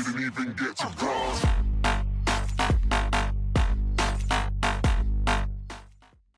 didn't even get to browse.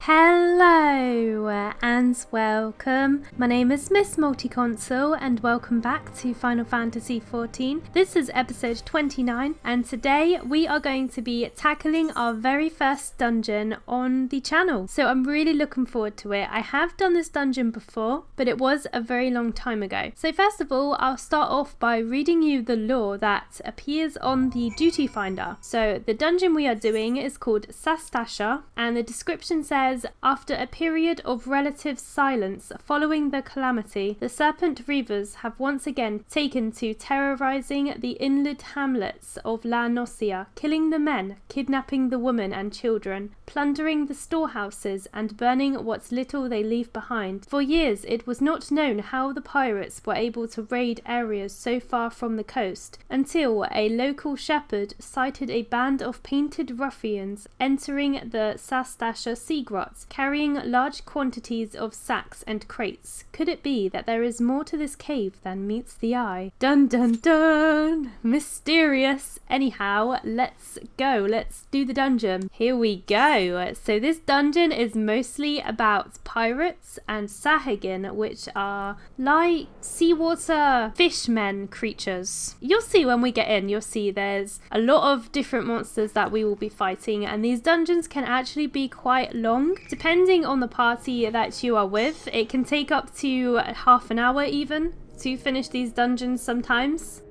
Hello and welcome. My name is Miss Multiconsole and welcome back to Final Fantasy XIV. This is episode 29 and today we are going to be tackling our very first dungeon on the channel. So I'm really looking forward to it. I have done this dungeon before, but it was a very long time ago. So first of all, I'll start off by reading you the lore that appears on the duty finder. So the dungeon we are doing is called Sastasha and the description says, after a period of relative silence following the calamity, the serpent reavers have once again taken to terrorizing the inland hamlets of Noscea, killing the men, kidnapping the women and children, plundering the storehouses and burning what little they leave behind. For years it was not known how the pirates were able to raid areas so far from the coast, until a local shepherd sighted a band of painted ruffians entering the Sastasha sea grot, carrying large quantities of sacks and crates. Could it be that there is more to this cave than meets the eye? Dun dun dun! Mysterious! Anyhow, let's go. Let's do the dungeon. Here we go. So this dungeon is mostly about pirates and Sahagin, which are like seawater fishmen creatures. You'll see when we get in, you'll see there's a lot of different monsters that we will be fighting, and these dungeons can actually be quite long. Depending on the party that you are with, it can take up to half an hour even to finish these dungeons sometimes.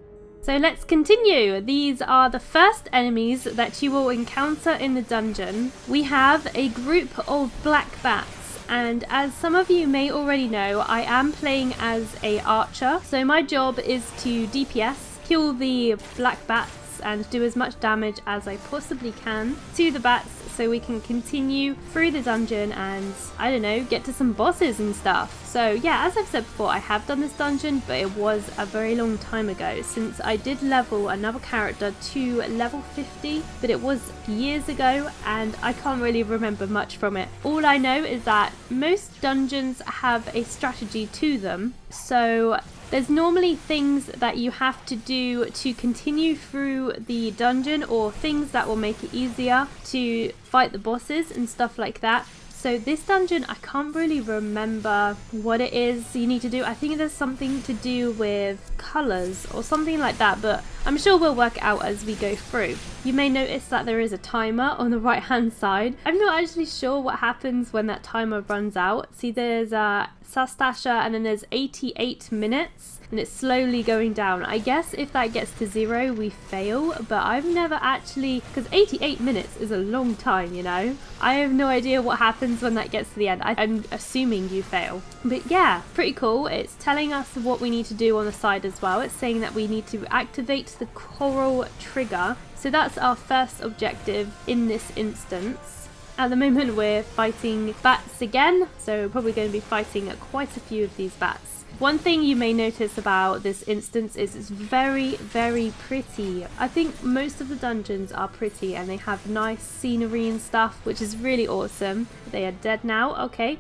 So let's continue. These are the first enemies that you will encounter in the dungeon. We have a group of black bats, and as some of you may already know, I am playing as a archer. So my job is to DPS, kill the black bats and do as much damage as I possibly can to the bats so we can continue through the dungeon and, I don't know, get to some bosses and stuff. So yeah, as I've said before, I have done this dungeon, but it was a very long time ago since I did level another character to level 50, but it was years ago and I can't really remember much from it. All I know is that most dungeons have a strategy to them, so there's normally things that you have to do to continue through the dungeon, or things that will make it easier to fight the bosses and stuff like that. So this dungeon, I can't really remember what it is you need to do. I think there's something to do with colours or something like that, but I'm sure we'll work it out as we go through. You may notice that there is a timer on the right hand side. I'm not actually sure what happens when that timer runs out. See, there's Sastasha and then there's 88 minutes and it's slowly going down. I guess if that gets to 0 we fail, but I've never actually, because 88 minutes is a long time, you know. I have no idea what happens when that gets to the end. I'm assuming you fail. But yeah, pretty cool. It's telling us what we need to do on the side as well. It's saying that we need to activate the coral trigger. So that's our first objective in this instance. At the moment we're fighting bats again, so we're probably going to be fighting quite a few of these bats. One thing you may notice about this instance is it's very, very pretty. I think most of the dungeons are pretty and they have nice scenery and stuff, which is really awesome. They are dead now, okay.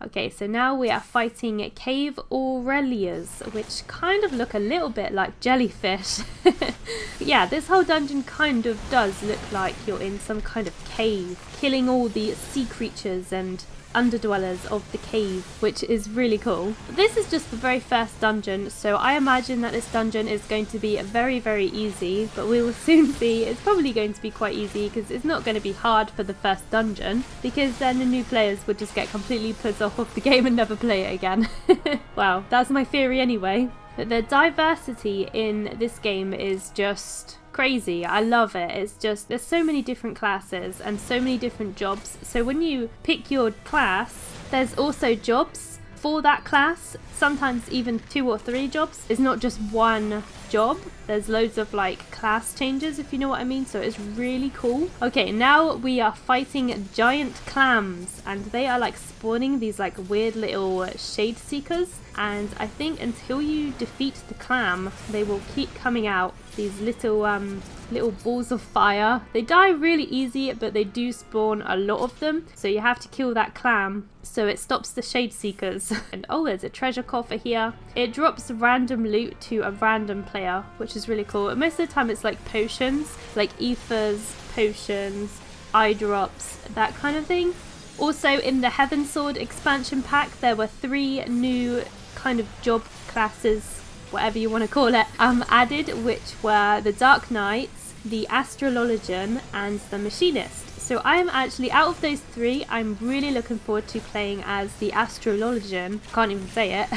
Okay, so now we are fighting cave Aurealias, which kind of look a little bit like jellyfish. Yeah, this whole dungeon kind of does look like you're in some kind of cave, killing all the sea creatures and underdwellers of the cave, which is really cool. This is just the very first dungeon, so I imagine that this dungeon is going to be very, very easy, but we will soon see. It's probably going to be quite easy because it's not going to be hard for the first dungeon, because then the new players would just get completely put off of the game and never play it again. Well, that's my theory anyway. But the diversity in this game is just crazy. I love it. It's just, there's so many different classes and so many different jobs. So when you pick your class, there's also jobs for that class, sometimes even 2 or 3 jobs. It's not just one job. There's loads of like class changes, if you know what I mean, so it's really cool. Okay, now we are fighting giant clams and they are like spawning these like weird little shade seekers. and I think until you defeat the clam, they will keep coming out, these little balls of fire. They die really easy, but they do spawn a lot of them, so you have to kill that clam so it stops the shade seekers. And oh, there's a treasure coffer here. It drops random loot to a random player, which is really cool. And most of the time it's like potions, like ethers, potions, eye drops, that kind of thing. Also in the Heavensward expansion pack, there were 3 new kind of job classes, whatever you want to call it, added, which were the Dark Knights, the Astrologian, and the Machinist. So I am actually, out of those 3, I'm really looking forward to playing as the Astrologian. Can't even say it.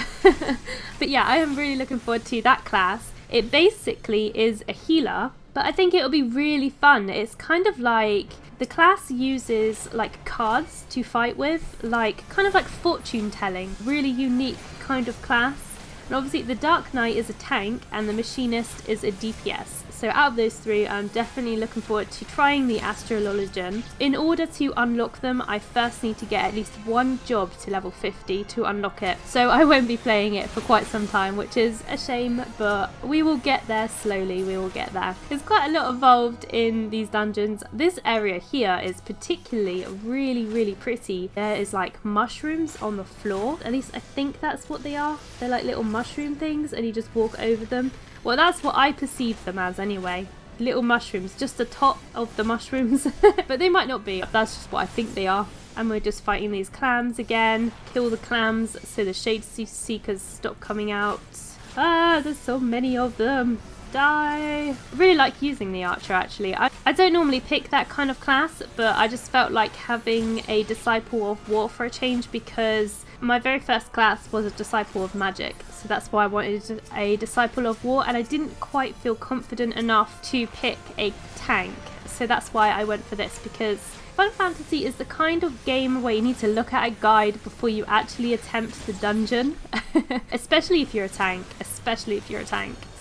But yeah, I am really looking forward to that class. It basically is a healer, but I think it'll be really fun. It's kind of like, the class uses like cards to fight with, like kind of like fortune telling. Really unique kind of class. And obviously the Dark Knight is a tank and the Machinist is a DPS. So out of those 3, I'm definitely looking forward to trying the Astrologian. In order to unlock them, I first need to get at least 1 job to level 50 to unlock it. So I won't be playing it for quite some time, which is a shame, but we will get there slowly, we will get there. There's quite a lot involved in these dungeons. This area here is particularly really pretty. There is like mushrooms on the floor. At least I think that's what they are. They're like little mushroom things and you just walk over them. Well, that's what I perceive them as anyway. Little mushrooms, just the top of the mushrooms. But they might not be. That's just what I think they are. And we're just fighting these clams again. Kill the clams so the shade seekers stop coming out. Ah, there's so many of them. Die. I really like using the archer actually. I don't normally pick that kind of class, but I just felt like having a disciple of war for a change, because my very first class was a disciple of magic, so that's why I wanted a disciple of war, and I didn't quite feel confident enough to pick a tank, so that's why I went for this, because Final Fantasy is the kind of game where you need to look at a guide before you actually attempt the dungeon. Especially if you're a tank.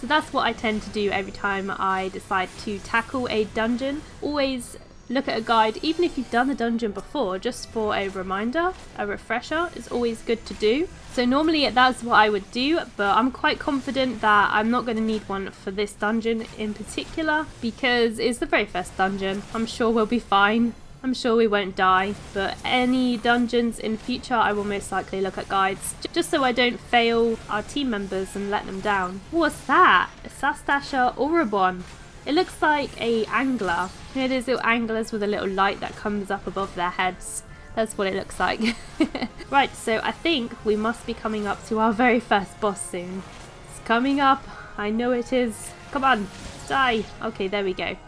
So that's what I tend to do every time I decide to tackle a dungeon. Always look at a guide, even if you've done the dungeon before, just for a reminder, a refresher is always good to do. So normally that's what I would do, but I'm quite confident that I'm not going to need one for this dungeon in particular, because it's the very first dungeon. I'm sure we'll be fine. I'm sure we won't die, but any dungeons in future I will most likely look at guides, just so I don't fail our team members and let them down. What's that? A Sastasha Oribon. It looks like a angler. You know those little anglers with a little light that comes up above their heads? That's what it looks like. Right, so I think we must be coming up to our very first boss soon. It's coming up. I know it is. Come on, die. Okay, there we go.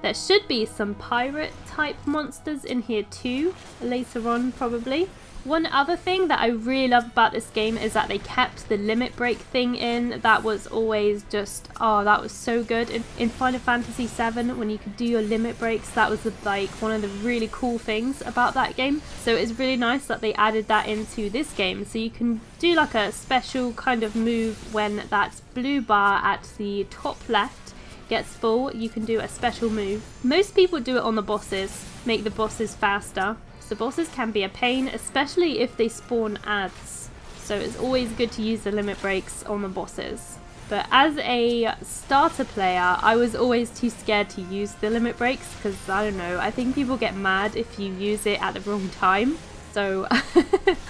There should be some pirate type monsters in here too, later on probably. One other thing that I really love about this game is that they kept the limit break thing in. That was always just, oh, that was so good. In Final Fantasy VII, when you could do your limit breaks, that was like one of the really cool things about that game. So it's really nice that they added that into this game. So you can do like a special kind of move when that blue bar at the top left gets full. You can do a special move. Most people do it on the bosses, make the bosses faster. So bosses can be a pain, especially if they spawn ads. So it's always good to use the limit breaks on the bosses. But as a starter player, I was always too scared to use the limit breaks, because I don't know, I think people get mad if you use it at the wrong time. So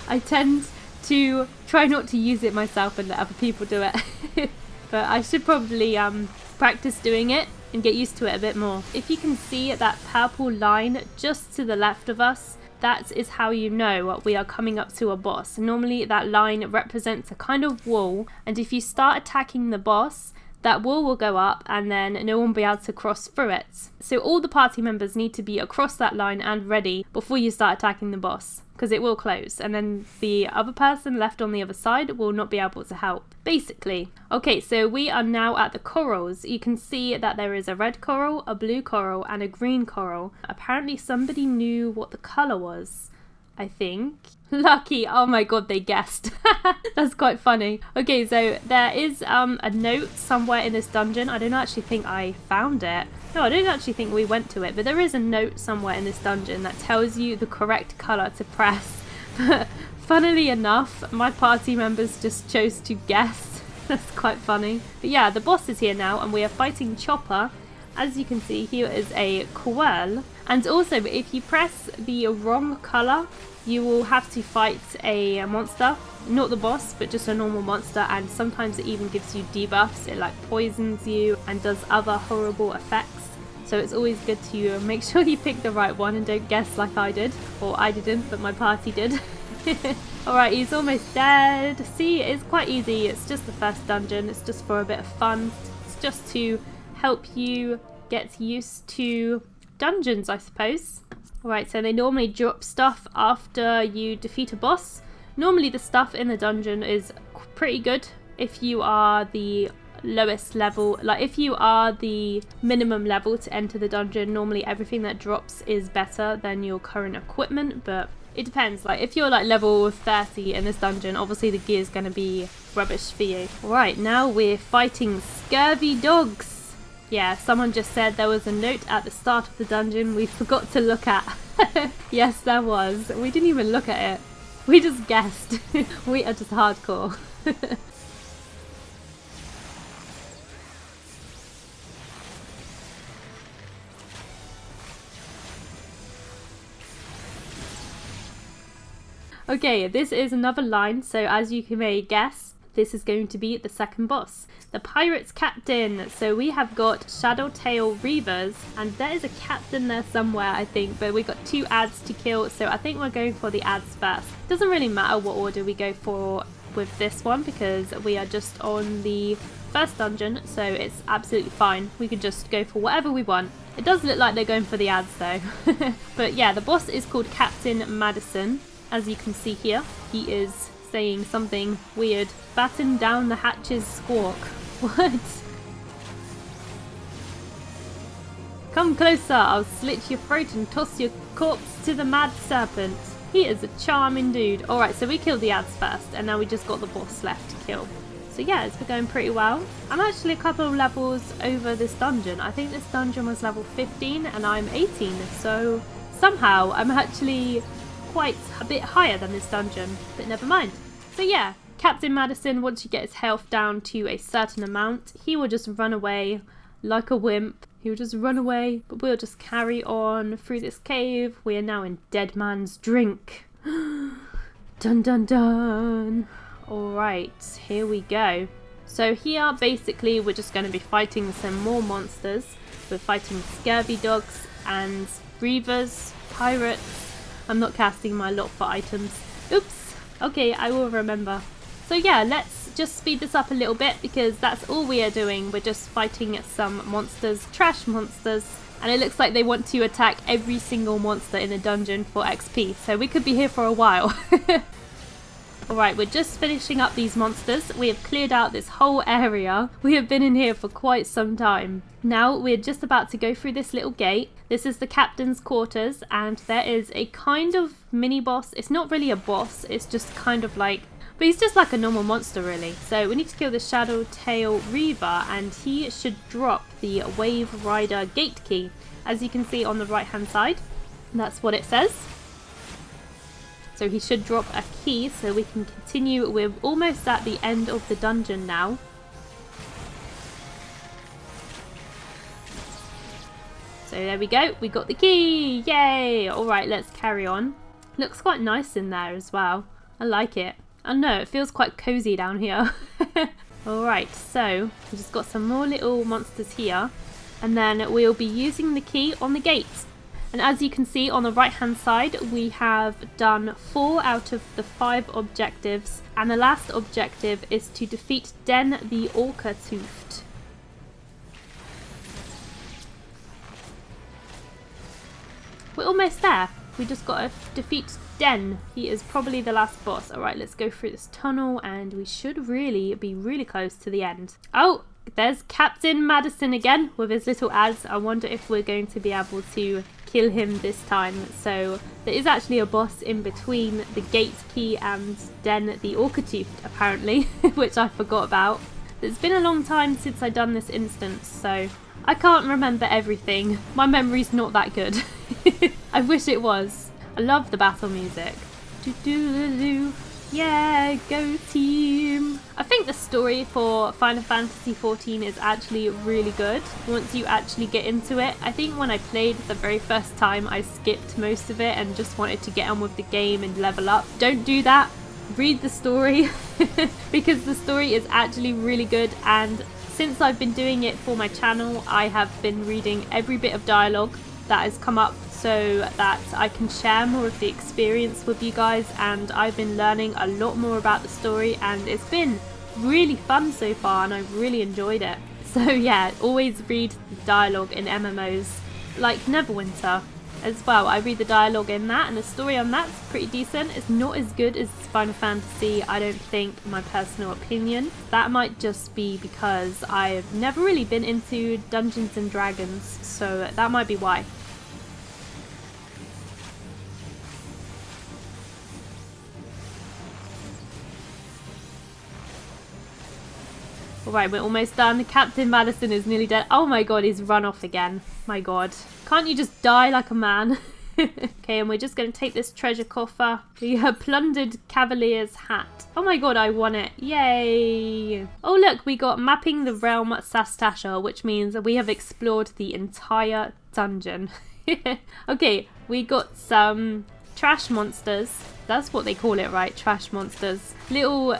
I tend to try not to use it myself and let other people do it. But I should probably practice doing it and get used to it a bit more. If you can see that purple line just to the left of us, that is how you know we are coming up to a boss. Normally that line represents a kind of wall, and if you start attacking the boss, that wall will go up and then no one will be able to cross through it. So all the party members need to be across that line and ready before you start attacking the boss, because it will close and then the other person left on the other side will not be able to help, basically. Okay, so we are now at the corals. You can see that there is a red coral, a blue coral and a green coral. Apparently somebody knew what the colour was, I think. Lucky, oh my god, they guessed. That's quite funny. Okay, so there is a note somewhere in this dungeon. I don't actually think I found it. No, I don't actually think we went to it, but there is a note somewhere in this dungeon that tells you the correct colour to press Funnily enough, my party members just chose to guess. That's quite funny. But yeah, the boss is here now and we are fighting Chopper. As you can see, here is a quirl. And also, if you press the wrong colour, you will have to fight a monster. Not the boss, but just a normal monster. And sometimes it even gives you debuffs. It like poisons you and does other horrible effects. So it's always good to make sure you pick the right one and don't guess like I did. Or I didn't, but my party did. Alright, he's almost dead. See, it's quite easy. It's just the first dungeon. It's just for a bit of fun. It's just to help you get used to dungeons, I suppose. Alright, so they normally drop stuff after you defeat a boss. Normally the stuff in the dungeon is pretty good if you are the lowest level. Like if you are the minimum level to enter the dungeon, normally everything that drops is better than your current equipment, but it depends. Like if you're like level 30 in this dungeon, obviously the gear is going to be rubbish for you. Alright, now we're fighting scurvy dogs. Yeah, someone just said there was a note at the start of the dungeon we forgot to look at. Yes, there was. We didn't even look at it. We just guessed. We are just hardcore. Okay, this is another line, so as you may guess, this is going to be the second boss. The Pirate's Captain. So we have got Shadowtail Reavers, and there is a captain there somewhere, I think, but we got 2 ads to kill, so I think we're going for the ads first. Doesn't really matter what order we go for with this one, because we are just on the first dungeon, so it's absolutely fine. We can just go for whatever we want. It does look like they're going for the ads though. But yeah, the boss is called Captain Madison. As you can see here, he is saying something weird. Batten down the hatches, squawk. What? Come closer, I'll slit your throat and toss your corpse to the mad serpent. He is a charming dude. Alright, so we killed the ads first, and now we just got the boss left to kill. So yeah, it's been going pretty well. I'm actually a couple of levels over this dungeon. I think this dungeon was level 15 and I'm 18, so somehow I'm actually quite a bit higher than this dungeon, but never mind. So yeah, Captain Madison, once you get his health down to a certain amount, he will just run away like a wimp. He will just run away, but we'll just carry on through this cave. We are now in Dead Man's Drink. Dun dun dun. Alright, here we go. So here, basically, we're just going to be fighting some more monsters. We're fighting scurvy dogs and reavers, pirates. I'm not casting my lot for items. Oops. Okay, I will remember. So yeah, let's just speed this up a little bit because that's all we are doing. We're just fighting some monsters, trash monsters. And it looks like they want to attack every single monster in the dungeon for XP. So we could be here for a while. Alright, we're just finishing up these monsters. We have cleared out this whole area. We have been in here for quite some time. Now we're just about to go through this little gate. This is the captain's quarters, and there is a kind of mini boss. It's not really a boss, it's just kind of like, but he's just like a normal monster really. So we need to kill the Shadowtail Reaver, and he should drop the Wave Rider gate key. As you can see on the right hand side, that's what it says. So he should drop a key so we can continue. We're almost at the end of the dungeon now. So there we go, we got the key, yay! Alright, let's carry on. Looks quite nice in there as well. I like it. I know, it feels quite cozy down here. Alright, so we just got some more little monsters here. And then we'll be using the key on the gate. And as you can see on the right hand side, we have done 4 out of the 5 objectives. And the last objective is to defeat Den the Orca-toothed. We're almost there. We just got to defeat Den. He is probably the last boss. Alright, let's go through this tunnel and we should really be really close to the end. Oh, there's Captain Madison again with his little ads. I wonder if we're going to be able to kill him this time. So there is actually a boss in between the gate key and Den the Orca-toothed apparently, which I forgot about. It's been a long time since I've done this instance, so I can't remember everything. My memory's not that good. I wish it was. I love the battle music. Yeah, go team! I think the story for Final Fantasy XIV is actually really good once you actually get into it. I think when I played the very first time, I skipped most of it and just wanted to get on with the game and level up. Don't do that. Read the story because the story is actually really good, and since I've been doing it for my channel, I have been reading every bit of dialogue that has come up so that I can share more of the experience with you guys, and I've been learning a lot more about the story and it's been really fun so far and I've really enjoyed it. So yeah, always read the dialogue in MMOs like Neverwinter as well. I read the dialogue in that and the story on that's pretty decent. It's not as good as Final Fantasy, I don't think, in my personal opinion. That might just be because I've never really been into Dungeons and Dragons, so that might be why. Alright, we're almost done. Captain Madison is nearly dead. Oh my god, he's run off again. My god. Can't you just die like a man? Okay, and we're just going to take this treasure coffer. The plundered cavalier's hat. Oh my god, I won it. Yay. Oh look, we got mapping the realm Sastasha, which means we have explored the entire dungeon. Okay, we got some trash monsters. That's what they call it, right? Trash monsters. Little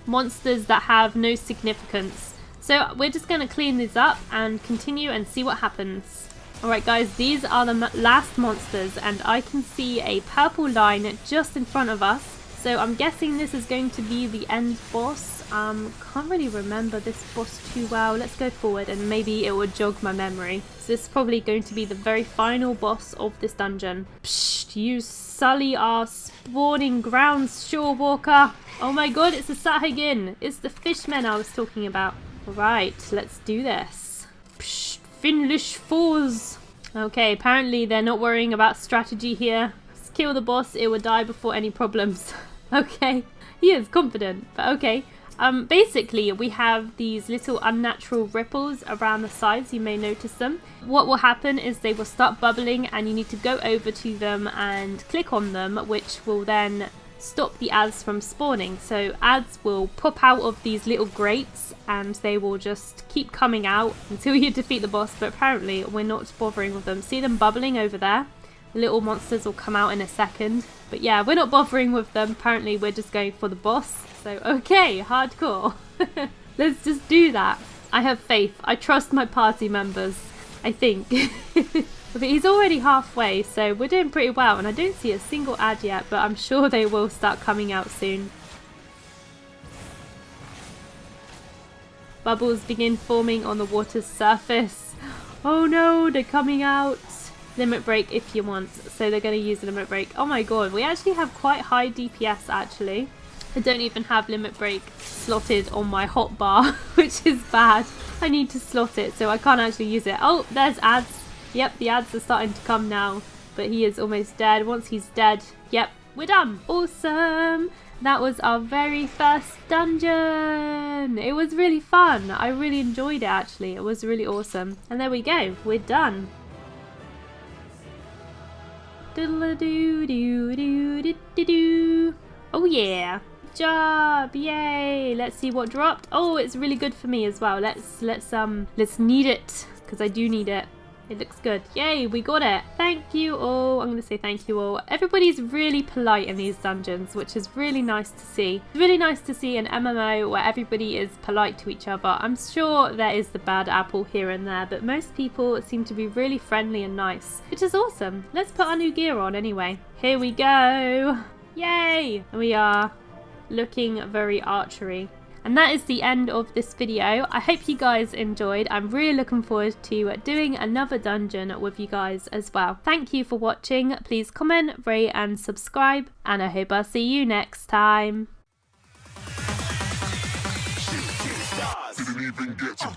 monsters that have no significance. So we're just going to clean these up and continue and see what happens. Alright guys, these are the last monsters and I can see a purple line just in front of us. So I'm guessing this is going to be the end boss. Can't really remember this boss too well. Let's go forward and maybe it will jog my memory. So this is probably going to be the very final boss of this dungeon. Psst, you sully our spawning grounds, Shorewalker. Oh my god, it's a Sahagin. It's the fishmen I was talking about. Right, let's do this. Psst, Finlish foes. Okay, apparently they're not worrying about strategy here. Just kill the boss, it will die before any problems. Okay, he is confident, but okay. Basically, we have these little unnatural ripples around the sides. You may notice them. What will happen is they will start bubbling and you need to go over to them and click on them, which will then stop the ads from spawning. So ads will pop out of these little grates and they will just keep coming out until you defeat the boss, but apparently we're not bothering with them. See them bubbling over there? The little monsters will come out in a second. But yeah, we're not bothering with them. Apparently we're just going for the boss. So okay, hardcore. Let's just do that. I have faith. I trust my party members, I think. But he's already halfway, so we're doing pretty well. And I don't see a single ad yet, but I'm sure they will start coming out soon. Bubbles begin forming on the water's surface. Oh no, they're coming out. Limit break if you want. So they're going to use limit break. Oh my god, we actually have quite high DPS actually. I don't even have limit break slotted on my hotbar, which is bad. I need to slot it, so I can't actually use it. Oh, there's ads. Yep, the ads are starting to come now, but he is almost dead. Once he's dead, yep, we're done. Awesome. That was our very first dungeon. It was really fun. I really enjoyed it actually. It was really awesome. And there we go. We're done. Diddle-a-doo-doo-doo-doo-doo-doo. Oh yeah. Good job. Yay. Let's see what dropped. Oh, it's really good for me as well. Let's need it because I do need it. It looks good. Yay, we got it. Thank you all. I'm going to say thank you all. Everybody's really polite in these dungeons, which is really nice to see. It's really nice to see an MMO where everybody is polite to each other. I'm sure there is the bad apple here and there, but most people seem to be really friendly and nice, which is awesome. Let's put our new gear on anyway. Here we go. Yay. We are looking very archery. And that is the end of this video. I hope you guys enjoyed. I'm really looking forward to doing another dungeon with you guys as well. Thank you for watching. Please comment, rate and subscribe. And I hope I'll see you next time. Didn't even get to